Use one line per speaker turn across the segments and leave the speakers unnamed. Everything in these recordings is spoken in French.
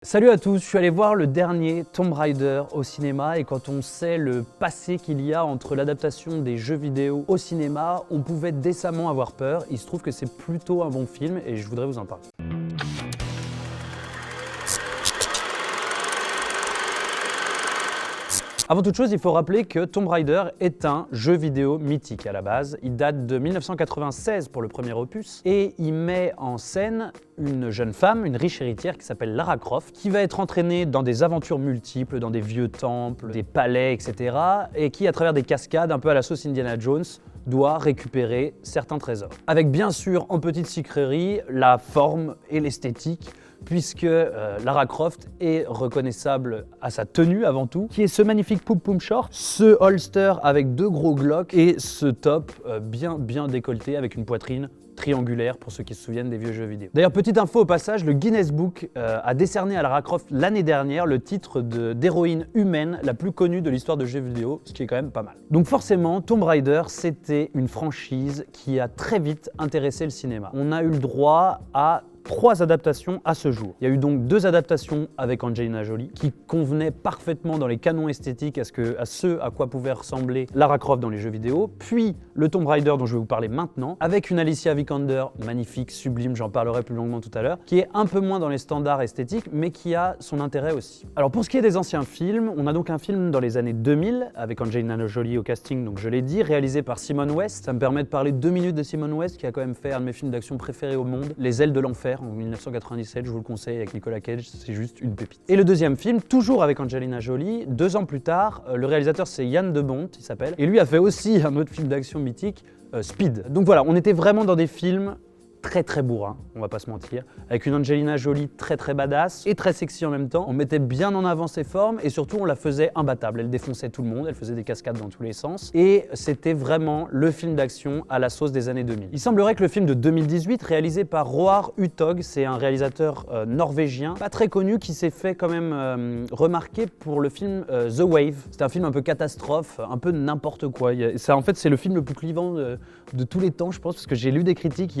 Salut à tous, je suis allé voir le dernier Tomb Raider au cinéma et quand on sait le passé qu'il y a entre l'adaptation des jeux vidéo au cinéma, on pouvait décemment avoir peur. Il se trouve que c'est plutôt un bon film et je voudrais vous en parler. Avant toute chose, il faut rappeler que Tomb Raider est un jeu vidéo mythique à la base. Il date de 1996 pour le premier opus et il met en scène une jeune femme, une riche héritière qui s'appelle Lara Croft, qui va être entraînée dans des aventures multiples, dans des vieux temples, des palais, etc. et qui, à travers des cascades, un peu à la sauce Indiana Jones, doit récupérer certains trésors. Avec bien sûr, en petite sucrerie, la forme et l'esthétique, puisque Lara Croft est reconnaissable à sa tenue avant tout, qui est ce magnifique poum-poum short, ce holster avec deux gros glocks et ce top bien décolleté avec une poitrine triangulaire pour ceux qui se souviennent des vieux jeux vidéo. D'ailleurs, petite info au passage, le Guinness Book a décerné à Lara Croft l'année dernière le titre d'héroïne humaine la plus connue de l'histoire de jeux vidéo, ce qui est quand même pas mal. Donc forcément, Tomb Raider, c'était une franchise qui a très vite intéressé le cinéma. On a eu le droit à 3 adaptations à ce jour. Il y a eu donc 2 adaptations avec Angelina Jolie qui convenaient parfaitement dans les canons esthétiques à ce à quoi pouvait ressembler Lara Croft dans les jeux vidéo, puis le Tomb Raider dont je vais vous parler maintenant, avec une Alicia Vikander magnifique, sublime, j'en parlerai plus longuement tout à l'heure, qui est un peu moins dans les standards esthétiques, mais qui a son intérêt aussi. Alors pour ce qui est des anciens films, on a donc un film dans les années 2000 avec Angelina Jolie au casting, donc je l'ai dit, réalisé par Simon West. Ça me permet de parler 2 minutes de Simon West, qui a quand même fait un de mes films d'action préférés au monde, Les Ailes de l'Enfer, en 1997, je vous le conseille, avec Nicolas Cage, c'est juste une pépite. Et le deuxième film, toujours avec Angelina Jolie, 2 ans plus tard, le réalisateur c'est Yann de Bont, il s'appelle, et lui a fait aussi un autre film d'action mythique, Speed. Donc voilà, on était vraiment dans des films très bourrin, on va pas se mentir, avec une Angelina Jolie très badass et très sexy en même temps. On mettait bien en avant ses formes et surtout on la faisait imbattable. Elle défonçait tout le monde, elle faisait des cascades dans tous les sens et c'était vraiment le film d'action à la sauce des années 2000. Il semblerait que le film de 2018, réalisé par Roar Uthaug, c'est un réalisateur norvégien, pas très connu, qui s'est fait quand même remarquer pour le film The Wave. C'est un film un peu catastrophe, un peu n'importe quoi. En fait, c'est le film le plus clivant de tous les temps, je pense, parce que j'ai lu des critiques,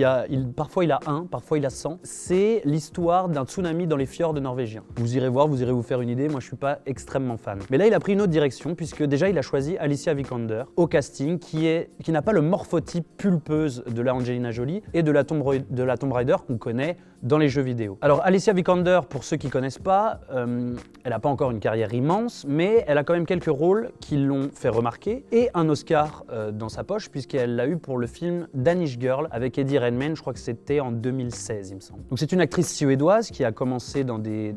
parfois il a 1, parfois il a 100. C'est l'histoire d'un tsunami dans les fjords norvégiens. Vous irez voir, vous irez vous faire une idée, moi je suis pas extrêmement fan. Mais là il a pris une autre direction, puisque déjà il a choisi Alicia Vikander au casting, qui n'a pas le morphotype pulpeuse de la Angelina Jolie et de la Tomb Raider qu'on connaît dans les jeux vidéo. Alors Alicia Vikander, pour ceux qui connaissent pas, elle n'a pas encore une carrière immense, mais elle a quand même quelques rôles qui l'ont fait remarquer et un Oscar dans sa poche, puisqu'elle l'a eu pour le film Danish Girl avec Eddie Redmayne, je crois que c'était en 2016 il me semble. Donc c'est une actrice suédoise qui a commencé dans des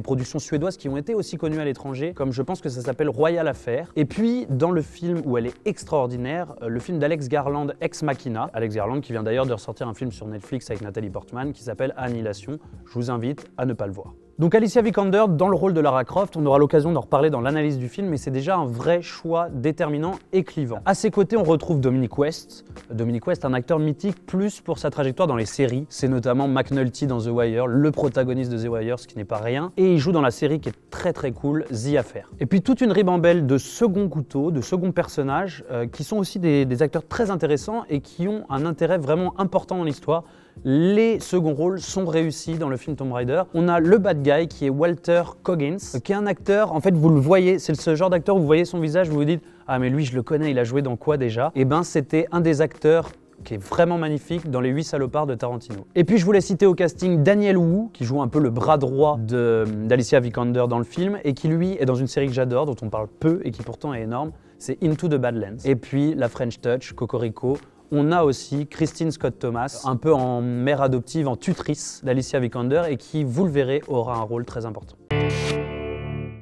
productions suédoises qui ont été aussi connues à l'étranger, comme je pense que ça s'appelle Royal Affair. Et puis dans le film où elle est extraordinaire, le film d'Alex Garland, Ex Machina. Alex Garland qui vient d'ailleurs de ressortir un film sur Netflix avec Nathalie Portman qui s'appelle Annihilation. Je vous invite à ne pas le voir. Donc Alicia Vikander dans le rôle de Lara Croft, on aura l'occasion d'en reparler dans l'analyse du film, mais c'est déjà un vrai choix déterminant et clivant. À ses côtés, on retrouve Dominic West. Dominic West, un acteur mythique plus pour sa trajectoire dans les séries. C'est notamment McNulty dans The Wire, le protagoniste de The Wire, ce qui n'est pas rien. Et il joue dans la série qui est très cool, The Affair. Et puis toute une ribambelle de second couteaux, de second personnages, qui sont aussi des acteurs très intéressants et qui ont un intérêt vraiment important dans l'histoire. Les seconds rôles sont réussis dans le film Tomb Raider. On a le bad guy qui est Walter Coggins, qui est un acteur, en fait vous le voyez, c'est ce genre d'acteur où vous voyez son visage, vous vous dites « Ah mais lui je le connais, il a joué dans quoi déjà ?» Et ben c'était un des acteurs qui est vraiment magnifique dans Les 8 salopards de Tarantino. Et puis je voulais citer au casting Daniel Wu, qui joue un peu le bras droit d'Alicia Vikander dans le film, et qui lui est dans une série que j'adore, dont on parle peu et qui pourtant est énorme, c'est Into the Badlands. Et puis la French Touch, Cocorico. On a aussi Christine Scott Thomas, un peu en mère adoptive, en tutrice d'Alicia Vikander et qui, vous le verrez, aura un rôle très important.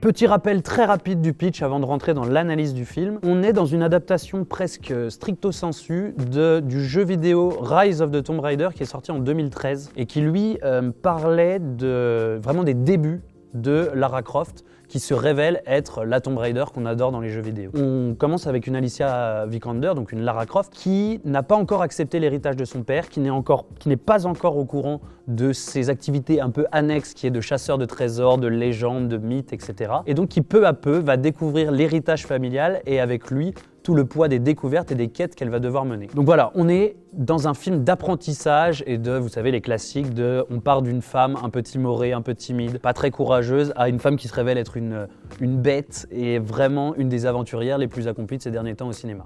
Petit rappel très rapide du pitch avant de rentrer dans l'analyse du film. On est dans une adaptation presque stricto sensu du jeu vidéo Rise of the Tomb Raider qui est sorti en 2013 et qui lui parlait vraiment des débuts de Lara Croft qui se révèle être la Tomb Raider qu'on adore dans les jeux vidéo. On commence avec une Alicia Vikander, donc une Lara Croft, qui n'a pas encore accepté l'héritage de son père, qui n'est pas encore au courant de ses activités un peu annexes, qui est de chasseur de trésors, de légendes, de mythes, etc. Et donc qui peu à peu va découvrir l'héritage familial et avec lui tout le poids des découvertes et des quêtes qu'elle va devoir mener. Donc voilà, on est dans un film d'apprentissage et de, vous savez, les classiques de on part d'une femme un peu timorée, un peu timide, pas très courageuse, à une femme qui se révèle être une bête et vraiment une des aventurières les plus accomplies de ces derniers temps au cinéma.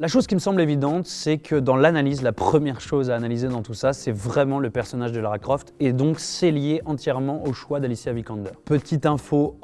La chose qui me semble évidente, c'est que dans l'analyse, la première chose à analyser dans tout ça, c'est vraiment le personnage de Lara Croft, et donc c'est lié entièrement au choix d'Alicia Vikander. Petite info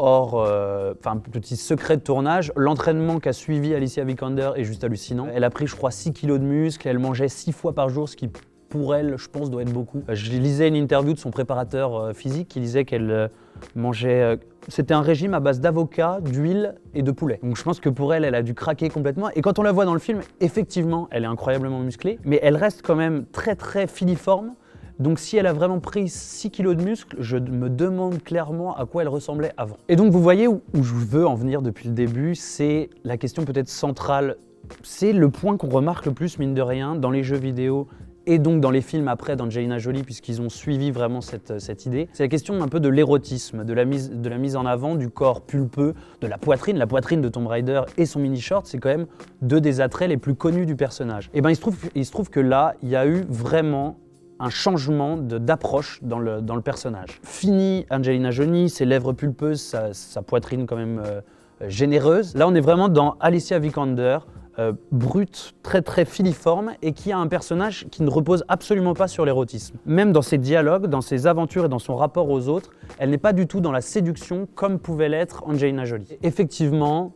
petit secret de tournage, l'entraînement qu'a suivi Alicia Vikander est juste hallucinant. Elle a pris, je crois, 6 kilos de muscles, elle mangeait 6 fois par jour, ce qui pour elle, je pense, doit être beaucoup. Je lisais une interview de son préparateur physique qui disait qu'elle mangeait... C'était un régime à base d'avocat, d'huile et de poulet. Donc je pense que pour elle, elle a dû craquer complètement. Et quand on la voit dans le film, effectivement, elle est incroyablement musclée, mais elle reste quand même très très filiforme. Donc si elle a vraiment pris 6 kilos de muscles, je me demande clairement à quoi elle ressemblait avant. Et donc vous voyez où je veux en venir depuis le début, c'est la question peut-être centrale. C'est le point qu'on remarque le plus, mine de rien, dans les jeux vidéo et donc dans les films après d'Angelina Jolie, puisqu'ils ont suivi vraiment cette idée. C'est la question un peu de l'érotisme, de la mise en avant du corps pulpeux, de la poitrine. La poitrine de Tomb Raider et son mini-short, c'est quand même deux des attraits les plus connus du personnage. Et ben il se trouve que là, il y a eu vraiment un changement d'approche dans le personnage. Fini Angelina Jolie, ses lèvres pulpeuses, sa poitrine quand même généreuse. Là, on est vraiment dans Alicia Vikander, brute, très très filiforme et qui a un personnage qui ne repose absolument pas sur l'érotisme. Même dans ses dialogues, dans ses aventures et dans son rapport aux autres, elle n'est pas du tout dans la séduction comme pouvait l'être Angelina Jolie. Effectivement,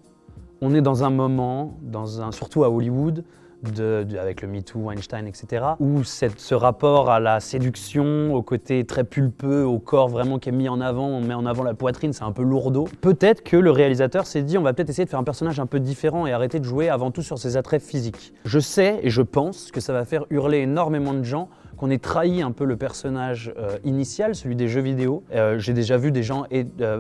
on est dans un moment, surtout à Hollywood, avec le MeToo, Weinstein, etc., où ce rapport à la séduction, au côté très pulpeux, au corps vraiment qui est mis en avant, on met en avant la poitrine, c'est un peu lourdeau. Peut-être que le réalisateur s'est dit on va peut-être essayer de faire un personnage un peu différent et arrêter de jouer avant tout sur ses attraits physiques. Je sais et je pense que ça va faire hurler énormément de gens qu'on ait trahi un peu le personnage initial, celui des jeux vidéo. J'ai déjà vu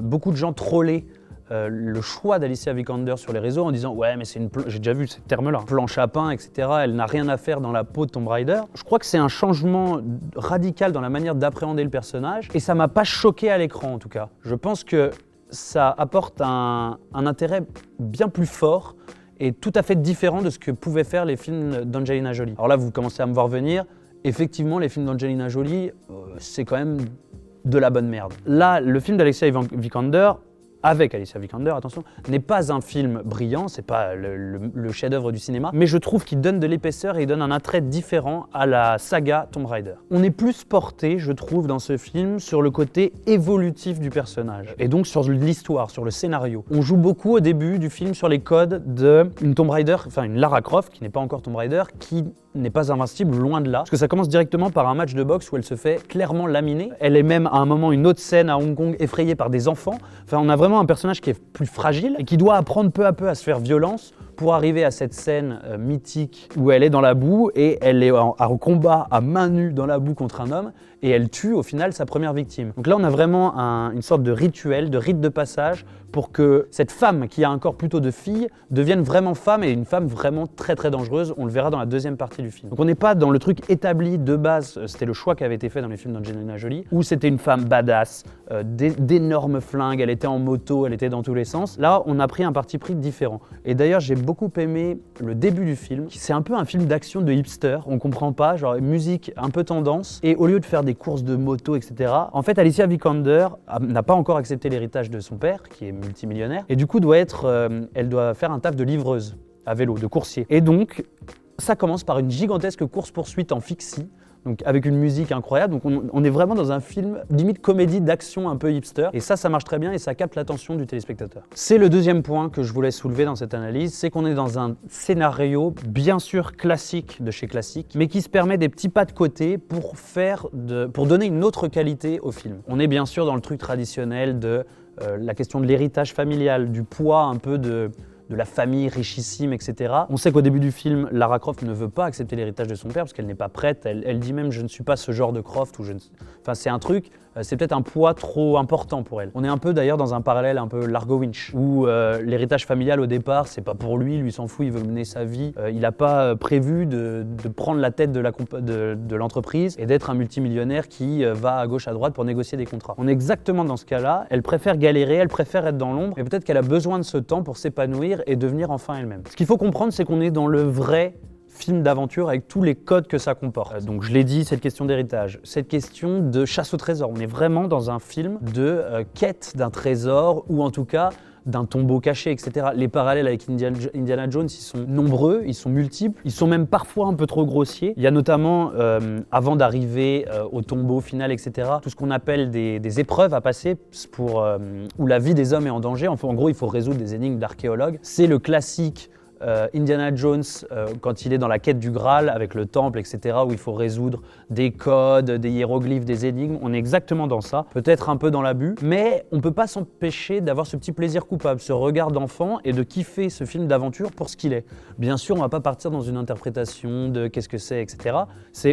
beaucoup de gens troller le choix d'Alicia Vikander sur les réseaux en disant ouais mais j'ai déjà vu ces termes-là, planche à pain, etc. Elle n'a rien à faire dans la peau de Tomb Raider. Je crois que c'est un changement radical dans la manière d'appréhender le personnage et ça m'a pas choqué à l'écran en tout cas. Je pense que ça apporte un intérêt bien plus fort et tout à fait différent de ce que pouvaient faire les films d'Angelina Jolie. Alors là vous commencez à me voir venir, effectivement les films d'Angelina Jolie c'est quand même de la bonne merde. Là le film d'Alicia Vikander, avec Alicia Vikander, attention, n'est pas un film brillant, c'est pas le chef-d'œuvre du cinéma, mais je trouve qu'il donne de l'épaisseur et il donne un attrait différent à la saga Tomb Raider. On est plus porté, je trouve, dans ce film, sur le côté évolutif du personnage, et donc sur l'histoire, sur le scénario. On joue beaucoup au début du film sur les codes d'une Tomb Raider, enfin une Lara Croft, qui n'est pas encore Tomb Raider, qui n'est pas invincible, loin de là. Parce que ça commence directement par un match de boxe où elle se fait clairement laminer. Elle est même à un moment une autre scène à Hong Kong effrayée par des enfants. Enfin, on a vraiment un personnage qui est plus fragile et qui doit apprendre peu à peu à se faire violence pour arriver à cette scène mythique où elle est dans la boue et elle est en combat à main nue dans la boue contre un homme et elle tue au final sa première victime. Donc là on a vraiment une sorte de rituel, de rite de passage pour que cette femme qui a un corps plutôt de fille devienne vraiment femme et une femme vraiment très très dangereuse. On le verra dans la deuxième partie du film. Donc on n'est pas dans le truc établi de base, c'était le choix qui avait été fait dans les films d'Angelina Jolie, où c'était une femme badass, d'énormes flingues, elle était en moto, elle était dans tous les sens. Là on a pris un parti pris différent. Et d'ailleurs j'ai beaucoup aimé le début du film. C'est un peu un film d'action de hipster, on comprend pas, genre musique un peu tendance. Et au lieu de faire des courses de moto, etc., en fait Alicia Vikander n'a pas encore accepté l'héritage de son père, qui est multimillionnaire, et du coup elle doit faire un taf de livreuse à vélo, de coursier. Et donc ça commence par une gigantesque course-poursuite en fixie, donc avec une musique incroyable. Donc on est vraiment dans un film limite comédie d'action un peu hipster, et ça marche très bien et ça capte l'attention du téléspectateur. C'est le deuxième point que je voulais soulever dans cette analyse, c'est qu'on est dans un scénario bien sûr classique de chez classique, mais qui se permet des petits pas de côté pour donner une autre qualité au film. On est bien sûr dans le truc traditionnel de la question de l'héritage familial, du poids un peu de la famille richissime, etc. On sait qu'au début du film, Lara Croft ne veut pas accepter l'héritage de son père parce qu'elle n'est pas prête. Elle dit même « je ne suis pas ce genre de Croft ». Enfin, c'est un truc, c'est peut-être un poids trop important pour elle. On est un peu d'ailleurs dans un parallèle un peu Largo Winch, où l'héritage familial au départ, c'est pas pour lui s'en fout, il veut mener sa vie. Il n'a pas prévu de prendre la tête de l'entreprise et d'être un multimillionnaire qui va à gauche à droite pour négocier des contrats. On est exactement dans ce cas-là, elle préfère galérer, elle préfère être dans l'ombre, et peut-être qu'elle a besoin de ce temps pour s'épanouir et devenir enfin elle-même. Ce qu'il faut comprendre, c'est qu'on est dans le vrai film d'aventure avec tous les codes que ça comporte. Donc je l'ai dit, cette question d'héritage, cette question de chasse au trésor. On est vraiment dans un film de quête d'un trésor, ou en tout cas d'un tombeau caché, etc. Les parallèles avec Indiana Jones, ils sont nombreux, ils sont multiples, ils sont même parfois un peu trop grossiers. Il y a notamment, avant d'arriver au tombeau final, etc., tout ce qu'on appelle des épreuves à passer où la vie des hommes est en danger. Enfin, en gros, il faut résoudre des énigmes d'archéologues. C'est le classique Indiana Jones, quand il est dans la quête du Graal avec le temple, etc., où il faut résoudre des codes, des hiéroglyphes, des énigmes. On est exactement dans ça, peut-être un peu dans l'abus, mais on ne peut pas s'empêcher d'avoir ce petit plaisir coupable, ce regard d'enfant et de kiffer ce film d'aventure pour ce qu'il est. Bien sûr, on ne va pas partir dans une interprétation de qu'est-ce que c'est, etc.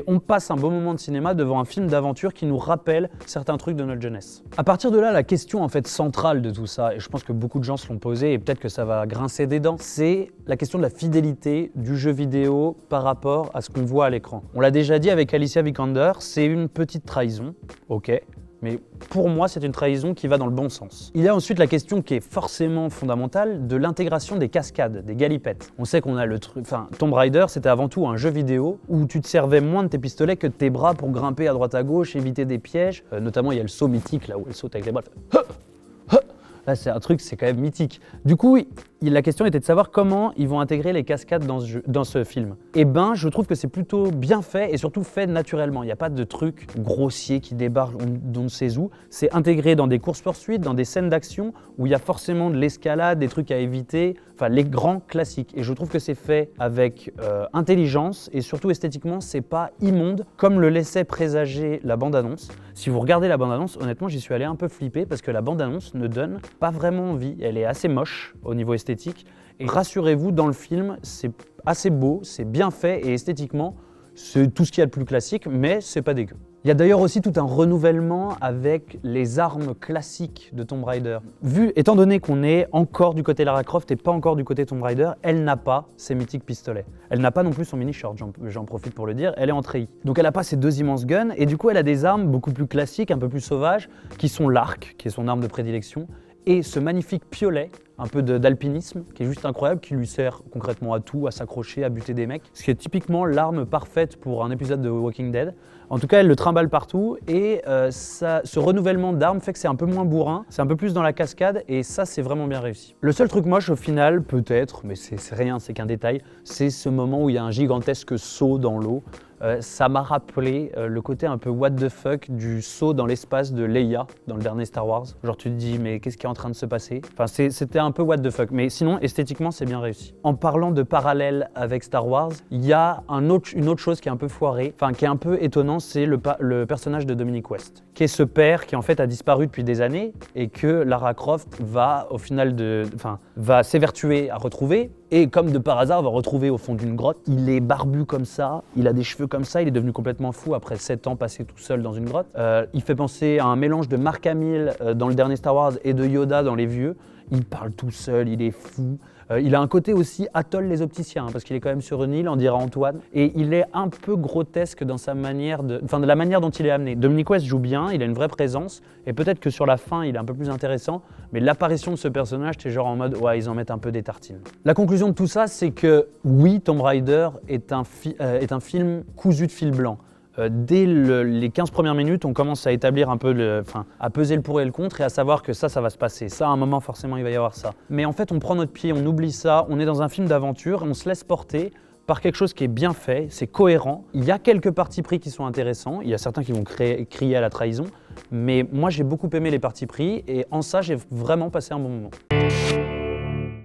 On passe un bon moment de cinéma devant un film d'aventure qui nous rappelle certains trucs de notre jeunesse. À partir de là, la question en fait centrale de tout ça, et je pense que beaucoup de gens se l'ont posée, et peut-être que ça va grincer des dents, c'est la question de la fidélité du jeu vidéo par rapport à ce qu'on voit à l'écran. On l'a déjà dit avec Alicia Vikander, c'est une petite trahison, ok, mais pour moi c'est une trahison qui va dans le bon sens. Il y a ensuite la question qui est forcément fondamentale de l'intégration des cascades, des galipettes. On sait qu'on a le truc, Tomb Raider c'était avant tout un jeu vidéo où tu te servais moins de tes pistolets que de tes bras pour grimper à droite à gauche, éviter des pièges, notamment il y a le saut mythique là où elle saute avec les bras. Là, c'est un truc, c'est quand même mythique. Du coup, la question était de savoir comment ils vont intégrer les cascades dans ce film. Eh ben, je trouve que c'est plutôt bien fait et surtout fait naturellement. Il n'y a pas de truc grossier qui débarque d'on ne sait où. C'est intégré dans des courses-poursuites, dans des scènes d'action où il y a forcément de l'escalade, des trucs à éviter, enfin les grands classiques. Et je trouve que c'est fait avec intelligence et surtout esthétiquement, c'est pas immonde comme le laissait présager la bande-annonce. Si vous regardez la bande-annonce, honnêtement, j'y suis allé un peu flipper parce que la bande-annonce ne donne pas vraiment envie. Elle est assez moche au niveau esthétique. Et rassurez-vous, dans le film, c'est assez beau, c'est bien fait et esthétiquement, c'est tout ce qu'il y a de plus classique, mais c'est pas dégueu. Il y a d'ailleurs aussi tout un renouvellement avec les armes classiques de Tomb Raider. Étant donné qu'on est encore du côté Lara Croft et pas encore du côté Tomb Raider, elle n'a pas ses mythiques pistolets. Elle n'a pas non plus son mini-short, j'en profite pour le dire, elle est en treillis. Donc elle n'a pas ces deux immenses guns et du coup elle a des armes beaucoup plus classiques, un peu plus sauvages, qui sont l'arc, qui est son arme de prédilection, et ce magnifique piolet, un peu d'alpinisme, qui est juste incroyable, qui lui sert concrètement à tout, à s'accrocher, à buter des mecs. Ce qui est typiquement l'arme parfaite pour un épisode de Walking Dead. En tout cas, elle le trimballe partout et ce renouvellement d'armes fait que c'est un peu moins bourrin, c'est un peu plus dans la cascade et ça, c'est vraiment bien réussi. Le seul truc moche au final, peut-être, mais c'est rien, c'est qu'un détail, c'est ce moment où il y a un gigantesque saut dans l'eau. Ça m'a rappelé le côté un peu what the fuck du saut dans l'espace de Leia dans le dernier Star Wars. Genre tu te dis mais qu'est-ce qui est en train de se passer? Enfin c'était un peu what the fuck, mais sinon esthétiquement c'est bien réussi. En parlant de parallèle avec Star Wars, il y a une autre chose qui est un peu foirée, enfin qui est un peu étonnant, c'est le personnage de Dominic West, qui est ce père qui en fait a disparu depuis des années et que Lara Croft va au final va s'évertuer à retrouver. Et comme de par hasard, on va retrouver au fond d'une grotte. Il est barbu comme ça, il a des cheveux comme ça, il est devenu complètement fou après 7 ans passés tout seul dans une grotte. Il fait penser à un mélange de Mark Hamill dans le dernier Star Wars et de Yoda dans les vieux. Il parle tout seul, il est fou. Il a un côté aussi Atoll les opticiens, parce qu'il est quand même sur une île, on dirait Antoine. Et il est un peu grotesque dans sa manière de la manière dont il est amené. Dominic West joue bien, il a une vraie présence, et peut-être que sur la fin, il est un peu plus intéressant, mais l'apparition de ce personnage, t'es genre en mode, ouais, ils en mettent un peu des tartines. La conclusion de tout ça, c'est que oui, Tomb Raider est un film cousu de fil blanc. Dès les 15 premières minutes, on commence à établir un peu à peser le pour et le contre et à savoir que ça va se passer. Ça, à un moment, forcément, il va y avoir ça. Mais en fait, on prend notre pied, on oublie ça, on est dans un film d'aventure, on se laisse porter par quelque chose qui est bien fait, c'est cohérent. Il y a quelques partis pris qui sont intéressants, il y a certains qui vont crier à la trahison, mais moi, j'ai beaucoup aimé les partis pris et en ça, j'ai vraiment passé un bon moment.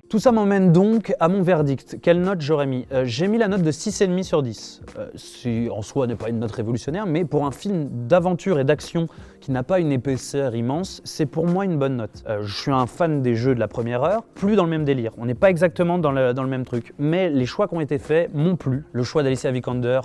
Tout ça m'emmène donc à mon verdict. Quelle note j'aurais mis? J'ai mis la note de 6,5 sur 10. Ce en soi n'est pas une note révolutionnaire, mais pour un film d'aventure et d'action qui n'a pas une épaisseur immense, c'est pour moi une bonne note. Je suis un fan des jeux de la première heure, plus dans le même délire. On n'est pas exactement dans le même truc, mais les choix qui ont été faits m'ont plu. Le choix d'Alicia Vikander,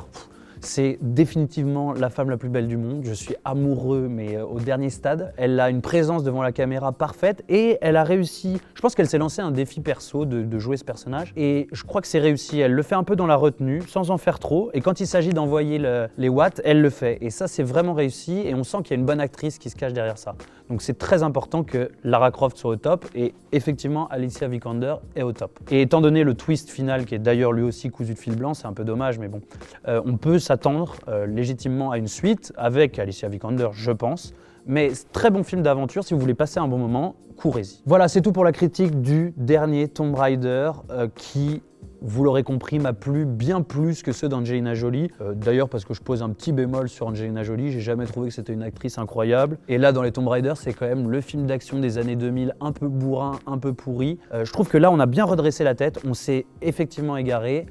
C'est définitivement la femme la plus belle du monde. Je suis amoureux, mais au dernier stade. Elle a une présence devant la caméra parfaite et elle a réussi. Je pense qu'elle s'est lancée un défi perso de jouer ce personnage et je crois que c'est réussi. Elle le fait un peu dans la retenue, sans en faire trop. Et quand il s'agit d'envoyer les watts, elle le fait. Et ça, c'est vraiment réussi et on sent qu'il y a une bonne actrice qui se cache derrière ça. Donc c'est très important que Lara Croft soit au top et effectivement Alicia Vikander est au top. Et étant donné le twist final qui est d'ailleurs lui aussi cousu de fil blanc, c'est un peu dommage mais bon, on peut s'attendre légitimement à une suite avec Alicia Vikander je pense. Mais très bon film d'aventure, si vous voulez passer un bon moment, courez-y. Voilà, c'est tout pour la critique du dernier Tomb Raider qui, vous l'aurez compris, m'a plu bien plus que ceux d'Angelina Jolie. D'ailleurs parce que je pose un petit bémol sur Angelina Jolie, j'ai jamais trouvé que c'était une actrice incroyable. Et là dans les Tomb Raider, c'est quand même le film d'action des années 2000, un peu bourrin, un peu pourri. Je trouve que là on a bien redressé la tête, on s'est effectivement égaré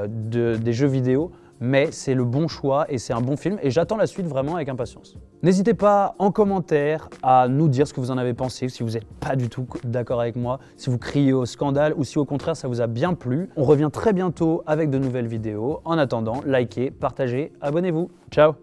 des jeux vidéo. Mais c'est le bon choix et c'est un bon film et j'attends la suite vraiment avec impatience. N'hésitez pas en commentaire à nous dire ce que vous en avez pensé, si vous n'êtes pas du tout d'accord avec moi, si vous criez au scandale ou si au contraire ça vous a bien plu. On revient très bientôt avec de nouvelles vidéos. En attendant, likez, partagez, abonnez-vous. Ciao!